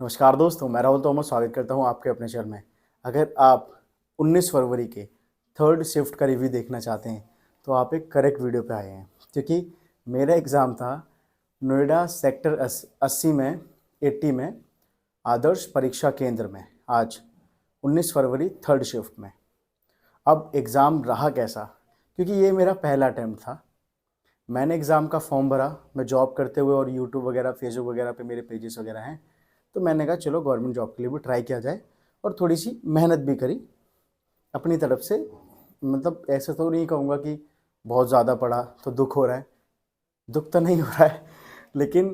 नमस्कार दोस्तों, मैं राहुल तोमर स्वागत करता हूं आपके अपने चैनल में। अगर आप 19 फरवरी के थर्ड शिफ्ट का रिव्यू देखना चाहते हैं तो आप एक करेक्ट वीडियो पे आए हैं, क्योंकि मेरा एग्ज़ाम था नोएडा सेक्टर 80 में 80 में आदर्श परीक्षा केंद्र में आज 19 फरवरी थर्ड शिफ्ट में। अब एग्ज़ाम रहा कैसा, क्योंकि ये मेरा पहला अटैम्प्ट था। मैंने एग्ज़ाम का फॉर्म भरा, मैं जॉब करते हुए और यूट्यूब वगैरह फेसबुक वगैरह पे मेरे पेजेस वगैरह हैं, तो मैंने कहा चलो गवर्नमेंट जॉब के लिए भी ट्राई किया जाए और थोड़ी सी मेहनत भी करी अपनी तरफ से। मतलब ऐसा तो नहीं कहूँगा कि बहुत ज़्यादा पढ़ा तो दुख हो रहा है, दुख तो नहीं हो रहा है, लेकिन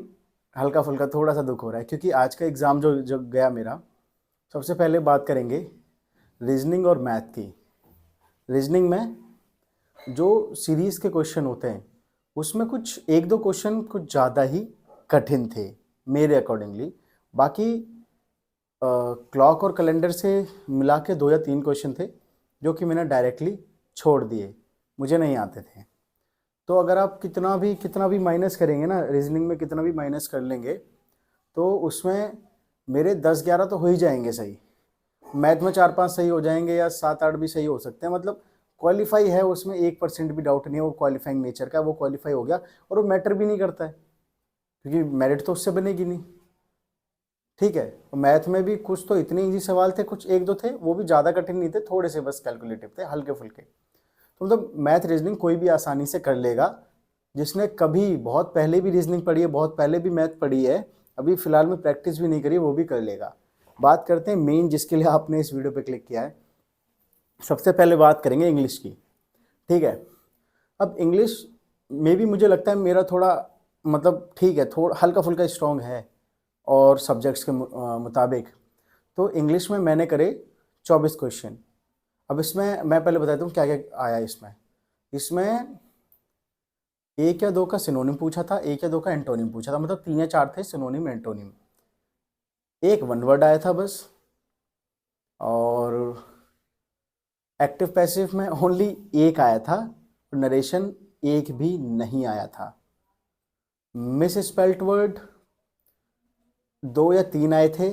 हल्का फुल्का थोड़ा सा दुख हो रहा है, क्योंकि आज का एग्ज़ाम जो जो गया मेरा, सबसे पहले बात करेंगे रीजनिंग और मैथ की। रीजनिंग में जो सीरीज़ के क्वेश्चन होते हैं उसमें कुछ एक दो क्वेश्चन कुछ ज़्यादा ही कठिन थे मेरे अकॉर्डिंगली। बाकी क्लॉक और कैलेंडर से मिला के 2 या 3 क्वेश्चन थे जो कि मैंने डायरेक्टली छोड़ दिए, मुझे नहीं आते थे। तो अगर आप कितना भी माइनस करेंगे ना, रीजनिंग में कितना भी माइनस कर लेंगे तो उसमें मेरे 10-11 तो हो ही जाएंगे सही। मैथ में 4-5 सही हो जाएंगे या 7-8 भी सही हो सकते हैं। मतलब क्वालिफाई है, उसमें 1% भी डाउट नहीं है, वो क्वालिफाइंग नेचर का, वो क्वालिफाई हो गया और वो मैटर भी नहीं करता है, क्योंकि मेरिट तो उससे बनेगी नहीं। ठीक है, और मैथ में भी कुछ तो इतने इजी सवाल थे, कुछ एक दो थे वो भी ज़्यादा कठिन नहीं थे, थोड़े से बस कैलकुलेटिव थे, हल्के फुल्के। तो मतलब मैथ रीजनिंग कोई भी आसानी से कर लेगा, जिसने कभी बहुत पहले भी रीजनिंग पढ़ी है, बहुत पहले भी मैथ पढ़ी है, अभी फिलहाल में प्रैक्टिस भी नहीं करी, वो भी कर लेगा। बात करते हैं मेन जिसके लिए आपने इस वीडियो पे क्लिक किया है। सबसे पहले बात करेंगे इंग्लिश की। ठीक है, अब इंग्लिश में भी मुझे लगता है मेरा थोड़ा मतलब ठीक है, थोड़ा हल्का फुल्का स्ट्रॉन्ग है और सब्जेक्ट्स के मुताबिक। तो इंग्लिश में मैंने करे 24 क्वेश्चन। अब इसमें मैं पहले बता दूँ क्या क्या आया इसमें। इसमें एक या दो का सिनोनिम पूछा था, एक या दो का एंटोनिम पूछा था, मतलब 3 या 4 थे सिनोनिम एंटोनिम। एक वन वर्ड आया था बस, और एक्टिव पैसिव में ओनली एक आया था, नरेशन एक भी नहीं आया था। मिस स्पेल्ट वर्ड 2 या 3 आए थे।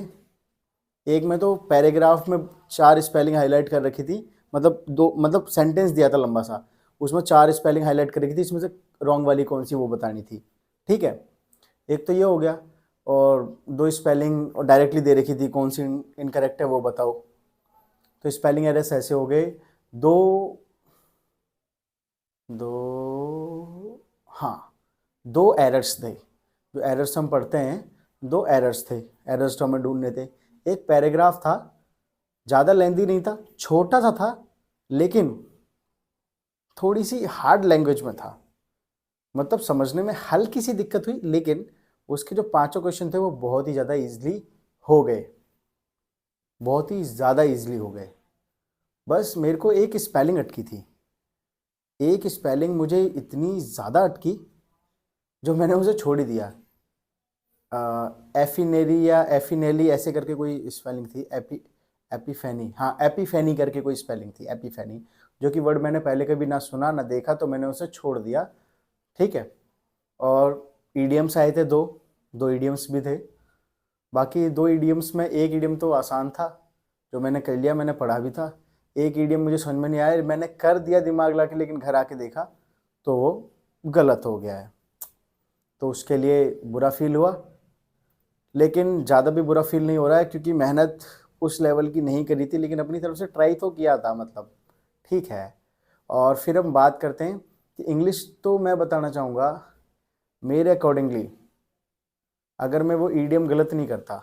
एक में तो पैराग्राफ में 4 स्पेलिंग हाईलाइट कर रखी थी, मतलब दो, मतलब सेंटेंस दिया था लंबा सा, उसमें 4 स्पेलिंग हाईलाइट कर रखी थी, इसमें से रॉन्ग वाली कौन सी वो बतानी थी। ठीक है, एक तो ये हो गया, और 2 स्पेलिंग और डायरेक्टली दे रखी थी, कौन सी इनकरेक्ट है वो बताओ। तो स्पेलिंग एरर्स ऐसे हो गए दो दो हाँ, 2 एरर्स थे, जो एरर्स हम पढ़ते हैं, 2 एरर्स थे, एरर्स तो हमें ढूंढने थे। एक पैराग्राफ था, ज़्यादा लेंदी नहीं था, छोटा सा था, लेकिन थोड़ी सी हार्ड लैंग्वेज में था, मतलब समझने में हल्की सी दिक्कत हुई, लेकिन उसके जो पांचों क्वेश्चन थे वो बहुत ही ज़्यादा इजीली हो गए, बहुत ही ज़्यादा इजीली हो गए। बस मेरे को एक स्पेलिंग अटकी थी, एक स्पेलिंग मुझे इतनी ज़्यादा अटकी जो मैंने उसे छोड़ ही दिया। एफिनेरी या एफिनेली ऐसे करके कोई स्पेलिंग थी, एपीफेनी, हाँ एपीफेनी करके कोई स्पेलिंग थी, एपीफेनी, जो कि वर्ड मैंने पहले कभी ना सुना ना देखा, तो मैंने उसे छोड़ दिया। ठीक है, और ईडियम्स आए थे दो, दो ईडियम्स भी थे। बाकी 2 ईडियम्स में एक ईडियम तो आसान था, जो मैंने कर लिया, मैंने पढ़ा भी था। एक ईडियम मुझे समझ में नहीं आया, मैंने कर दिया दिमाग ला के, लेकिन घर आके देखा तो वो गलत हो गया है, तो उसके लिए बुरा फील हुआ। लेकिन ज़्यादा भी बुरा फील नहीं हो रहा है, क्योंकि मेहनत उस लेवल की नहीं करी थी, लेकिन अपनी तरफ से ट्राई तो किया था, मतलब ठीक है। और फिर हम बात करते हैं कि इंग्लिश, तो मैं बताना चाहूँगा मेरे अकॉर्डिंगली, अगर मैं वो ईडियम गलत नहीं करता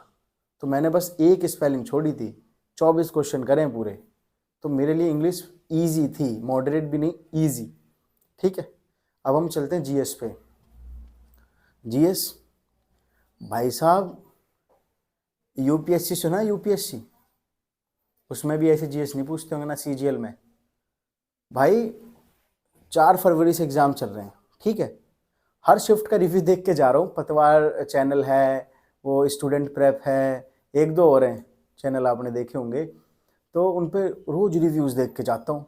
तो मैंने बस एक स्पेलिंग छोड़ी थी, 24 क्वेश्चन करें पूरे, तो मेरे लिए इंग्लिश ईजी थी, मॉडरेट भी नहीं, ईजी। ठीक है, अब हम चलते हैं जीएस पे। जीएस भाई साहब, यूपीएससी सुना है, यूपीएससी, उसमें भी ऐसे जीएस नहीं पूछते होंगे ना, सीजीएल में। भाई 4 फरवरी से एग्ज़ाम चल रहे हैं, ठीक है। हर शिफ्ट का रिव्यू देख के जा रहा हूँ, पतवार चैनल है, वो स्टूडेंट प्रेप है, एक दो और हैं चैनल आपने देखे होंगे, तो उन पे रोज़ रिव्यूज़ देख के जाता हूँ।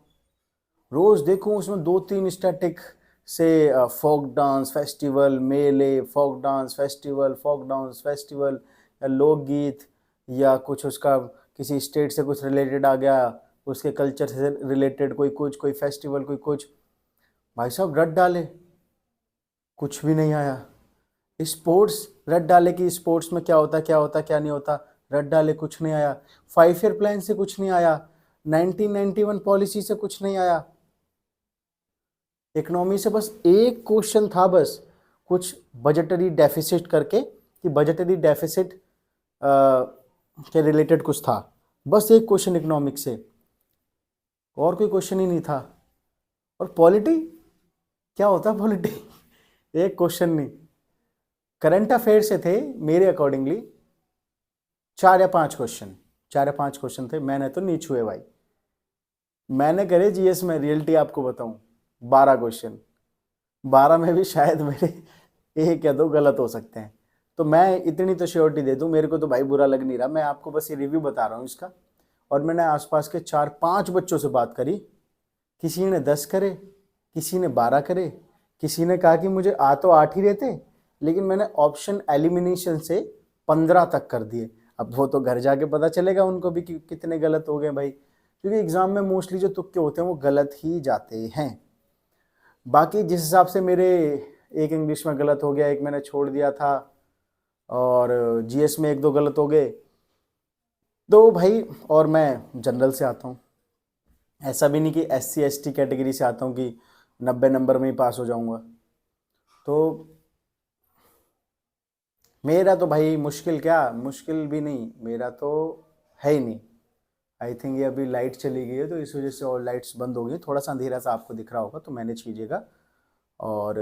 रोज़ देखूँ उसमें 2-3 स्टैटिक से फोक डांस फेस्टिवल, मेले, folk dance festival, folk dance festival, या लोकगीत या कुछ उसका किसी स्टेट से कुछ रिलेटेड आ गया, उसके कल्चर से रिलेटेड कोई कुछ, कोई फेस्टिवल, कोई कुछ। भाई साहब रट डाले, कुछ भी नहीं आया। स्पोर्ट्स रट डाले कि स्पोर्ट्स में क्या होता क्या होता क्या नहीं होता, रट डाले, कुछ नहीं आया। 5 ईयर प्लान से कुछ नहीं आया, 1991 पॉलिसी से कुछ नहीं आया। इकोनॉमी से बस एक क्वेश्चन था, बस कुछ बजटरी डेफिसिट करके, कि बजटरी डेफिसिट के रिलेटेड कुछ था, बस एक क्वेश्चन इकोनॉमिक्स से, और कोई क्वेश्चन ही नहीं था। और पॉलिटी क्या होता है, पॉलिटी एक क्वेश्चन नहीं। करंट अफेयर से थे मेरे अकॉर्डिंगली 4 या 5 क्वेश्चन, 4 या 5 क्वेश्चन थे। मैंने तो नहीं छुए भाई। मैंने करे जीएस में, रियलिटी आपको बताऊं, 12 क्वेश्चन, 12 में भी शायद मेरे 1 या 2 गलत हो सकते हैं। तो मैं इतनी तो श्योरिटी दे दूं, मेरे को तो भाई बुरा लग नहीं रहा, मैं आपको बस ये रिव्यू बता रहा हूँ इसका। और मैंने आसपास के 4-5 बच्चों से बात करी, किसी ने 10 करे, किसी ने 12 करे, किसी ने कहा कि मुझे आ तो 8 ही रहते, लेकिन मैंने ऑप्शन एलिमिनेशन से 15 तक कर दिए। अब वो तो घर जाके पता चलेगा उनको भी कि कितने गलत हो गए भाई, क्योंकि एग्जाम में मोस्टली जो तुक्के होते हैं वो गलत ही जाते हैं। बाकी जिस हिसाब से मेरे एक इंग्लिश में गलत हो गया, एक मैंने छोड़ दिया था, और जीएस में 1-2 गलत हो गए, तो भाई, और मैं जनरल से आता हूँ, ऐसा भी नहीं कि SC ST कैटेगरी से आता हूँ कि 90 नंबर में ही पास हो जाऊंगा। तो मेरा तो भाई मुश्किल क्या, मुश्किल भी नहीं, मेरा तो है ही नहीं। आई थिंक ये अभी लाइट चली गई है तो इस वजह से और लाइट्स बंद हो गई, थोड़ा सा अंधेरा सा आपको दिख रहा होगा, तो मैनेज कीजिएगा। और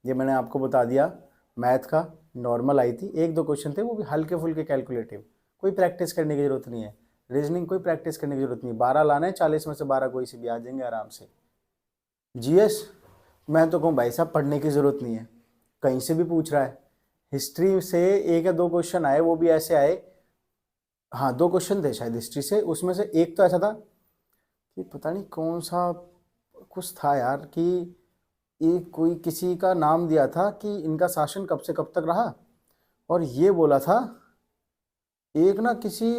ये मैंने आपको बता दिया, मैथ का नॉर्मल आई थी, 1-2 क्वेश्चन थे, वो भी हल्के फुल्के कैलकुलेटिव, कोई प्रैक्टिस करने की ज़रूरत नहीं है। रीजनिंग कोई प्रैक्टिस करने की ज़रूरत नहीं, 12 लाना है, 40 में से 12 कोई से भी आ जाएंगे आराम से। जीएस मैं तो कहूँ भाई साहब पढ़ने की ज़रूरत नहीं है, कहीं से भी पूछ रहा है। हिस्ट्री से 1 या 2 क्वेश्चन आए, वो भी ऐसे आए, हाँ 2 क्वेश्चन थे शायद हिस्ट्री से, उसमें से एक तो ऐसा था कि पता नहीं कौन सा कुछ था यार, कि एक कोई किसी का नाम दिया था कि इनका शासन कब से कब तक रहा, और ये बोला था एक ना किसी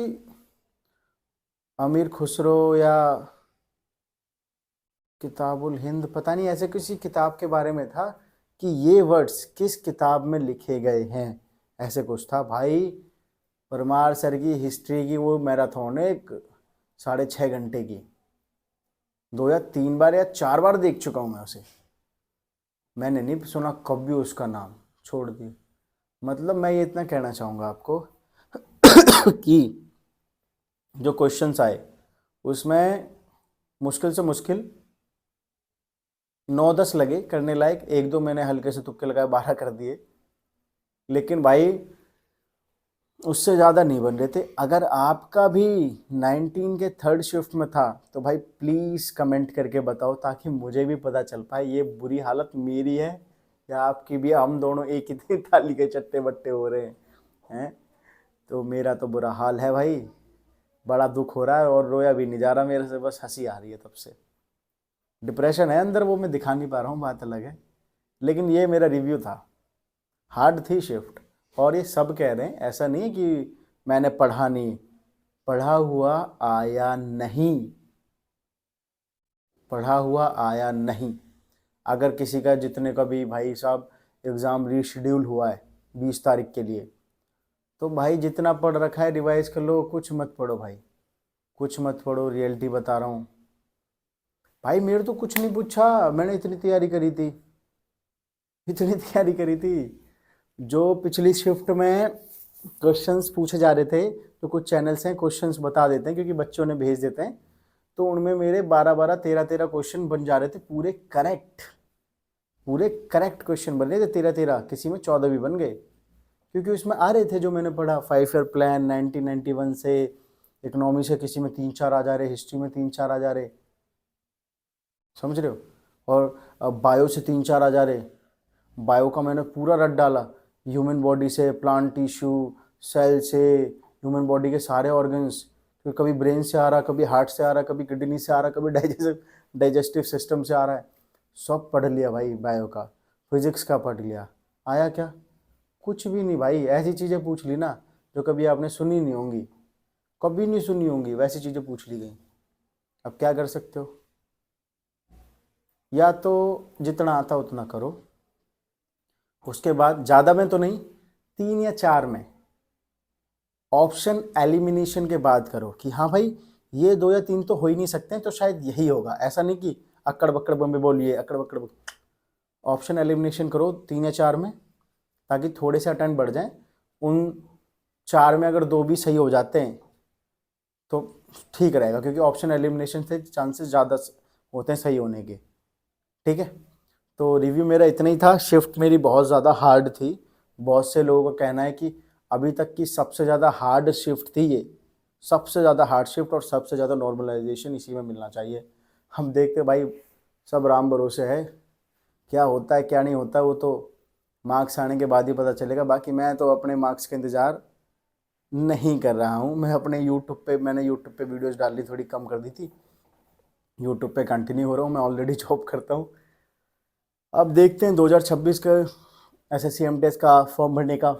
अमीर खुसरो या किताबुल हिंद, पता नहीं ऐसे किसी किताब के बारे में था कि ये वर्ड्स किस किताब में लिखे गए हैं, ऐसे कुछ था भाई। परमार सर की हिस्ट्री की वो मैराथन है, 6.5 घंटे की, 2 या 3 बार या 4 बार देख चुका हूँ मैं उसे, मैंने नहीं सुना कभी उसका नाम, छोड़ दी। मतलब मैं ये इतना कहना चाहूँगा आपको कि जो क्वेश्चंस आए उसमें मुश्किल से मुश्किल 9-10 लगे करने लायक, 1-2 मैंने हल्के से तुक्के लगाए, 12 कर दिए, लेकिन भाई उससे ज़्यादा नहीं बन रहे थे। अगर आपका भी 19 के 3rd शिफ्ट में था तो भाई प्लीज़ कमेंट करके बताओ, ताकि मुझे भी पता चल पाए ये बुरी हालत मेरी है या आपकी भी, हम दोनों एक ही थाली के चट्टे बट्टे हो रहे हैं। तो मेरा तो बुरा हाल है भाई, बड़ा दुख हो रहा है, और रोया भी नहीं जा रहा मेरे से, बस हंसी आ रही है तब से। डिप्रेशन है अंदर, वो मैं दिखा नहीं पा रहा हूँ, बात अलग है। लेकिन ये मेरा रिव्यू था, हार्ड थी शिफ्ट, और ये सब कह रहे हैं, ऐसा नहीं कि मैंने पढ़ा नहीं, पढ़ा हुआ आया नहीं, पढ़ा हुआ आया नहीं। अगर किसी का जितने का भी भाई साहब एग्ज़ाम रीशेड्यूल हुआ है 20 तारीख के लिए, तो भाई जितना पढ़ रखा है रिवाइज कर लो, कुछ मत पढ़ो भाई, कुछ मत पढ़ो, रियलिटी बता रहा हूँ भाई। मेरे तो कुछ नहीं पूछा, मैंने इतनी तैयारी करी थी, इतनी तैयारी करी थी। जो पिछली शिफ्ट में क्वेश्चंस पूछे जा रहे थे, तो कुछ चैनल्स हैं क्वेश्चंस बता देते हैं क्योंकि बच्चों ने भेज देते हैं, तो उनमें मेरे 12-12, 13-13 क्वेश्चन बन जा रहे थे, पूरे करेक्ट, पूरे करेक्ट क्वेश्चन बन रहे थे, 13-13, किसी में 14 भी बन गए, क्योंकि उसमें आ रहे थे जो मैंने पढ़ा। 5 ईयर प्लान 1991 से, इकोनॉमी से किसी में 3-4 आ जा रहे, हिस्ट्री में 3-4 आ जा रहे, समझ रहे हो, और बायो से 3-4 आ जा रहे। बायो का मैंने पूरा रट डाला, ह्यूमन बॉडी से, प्लांट टिश्यू, सेल से, ह्यूमन बॉडी के सारे ऑर्गन्स, तो कभी ब्रेन से आ रहा, कभी हार्ट से आ रहा, कभी किडनी से आ रहा, कभी डाइजेस्टिव सिस्टम से आ रहा है, सब पढ़ लिया भाई बायो का। फिजिक्स का पढ़ लिया, आया क्या, कुछ भी नहीं भाई। ऐसी चीज़ें पूछ ली ना जो कभी आपने सुनी नहीं होंगी, कभी नहीं सुनी होंगी, वैसी चीज़ें पूछ ली गई। अब क्या कर सकते हो, या तो जितना आता उतना करो, उसके बाद ज़्यादा में तो नहीं, 3 या 4 में ऑप्शन एलिमिनेशन के बाद करो कि हाँ भाई ये 2 या 3 तो हो ही नहीं सकते हैं, तो शायद यही होगा। ऐसा नहीं कि अक्कड़ बक्कड़ बम्बे बोलिए, अक्कड़ बक्कड़ ऑप्शन एलिमिनेशन करो 3 या 4 में, ताकि थोड़े से अटेम्प्ट बढ़ जाएं। उन 4 में अगर 2 भी सही हो जाते हैं तो ठीक रहेगा, क्योंकि ऑप्शन एलिमिनेशन से चांसेस ज़्यादा होते हैं सही होने के। ठीक है, तो रिव्यू मेरा इतना ही था। शिफ्ट मेरी बहुत ज़्यादा हार्ड थी। बहुत से लोगों का कहना है कि अभी तक की सबसे ज़्यादा हार्ड शिफ्ट थी ये, सबसे ज़्यादा हार्ड शिफ्ट, और सबसे ज़्यादा नॉर्मलाइजेशन इसी में मिलना चाहिए। हम देखते भाई सब राम भरोसे है, क्या होता है क्या नहीं होता वो तो मार्क्स आने के बाद ही पता चलेगा। बाकी मैं तो अपने मार्क्स का इंतज़ार नहीं कर रहा हूँ। मैं अपने मैंने यूट्यूब पे वीडियोस डालनी थोड़ी कम कर दी थी, यूट्यूब पे कंटिन्यू हो रहा हूँ। मैं ऑलरेडी जॉब करता हूँ। अब देखते हैं 2026 का एसएससी एमटीएस का फॉर्म भरने का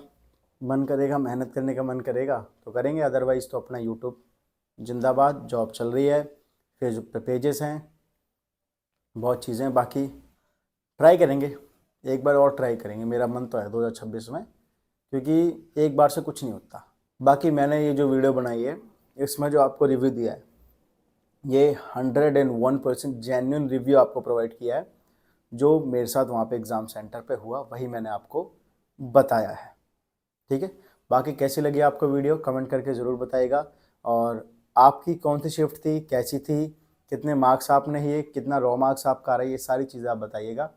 मन करेगा, मेहनत करने का मन करेगा तो करेंगे, अदरवाइज़ तो अपना यूट्यूब जिंदाबाद। जॉब चल रही है, फेसबुक पे पेजेस हैं, बहुत चीज़ें हैं। बाकी ट्राई करेंगे, एक बार और ट्राई करेंगे। मेरा मन तो है 2026 में, क्योंकि एक बार से कुछ नहीं होता। बाकी मैंने ये जो वीडियो बनाई है, इसमें जो आपको रिव्यू दिया है, ये 101% जेन्युइन रिव्यू आपको प्रोवाइड किया है। जो मेरे साथ वहाँ पे एग्ज़ाम सेंटर पे हुआ वही मैंने आपको बताया है। ठीक है, बाकी कैसी लगी आपको वीडियो कमेंट करके ज़रूर बताइएगा। और आपकी कौन सी शिफ्ट थी, कैसी थी, कितने मार्क्स आपने लिए, कितना रॉ मार्क्स आपका आ रहा है, ये सारी चीज़ें आप बताइएगा।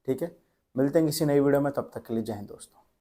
ठीक है, मिलते हैं किसी नई वीडियो में, तब तक के लिए जय हिंद दोस्तों।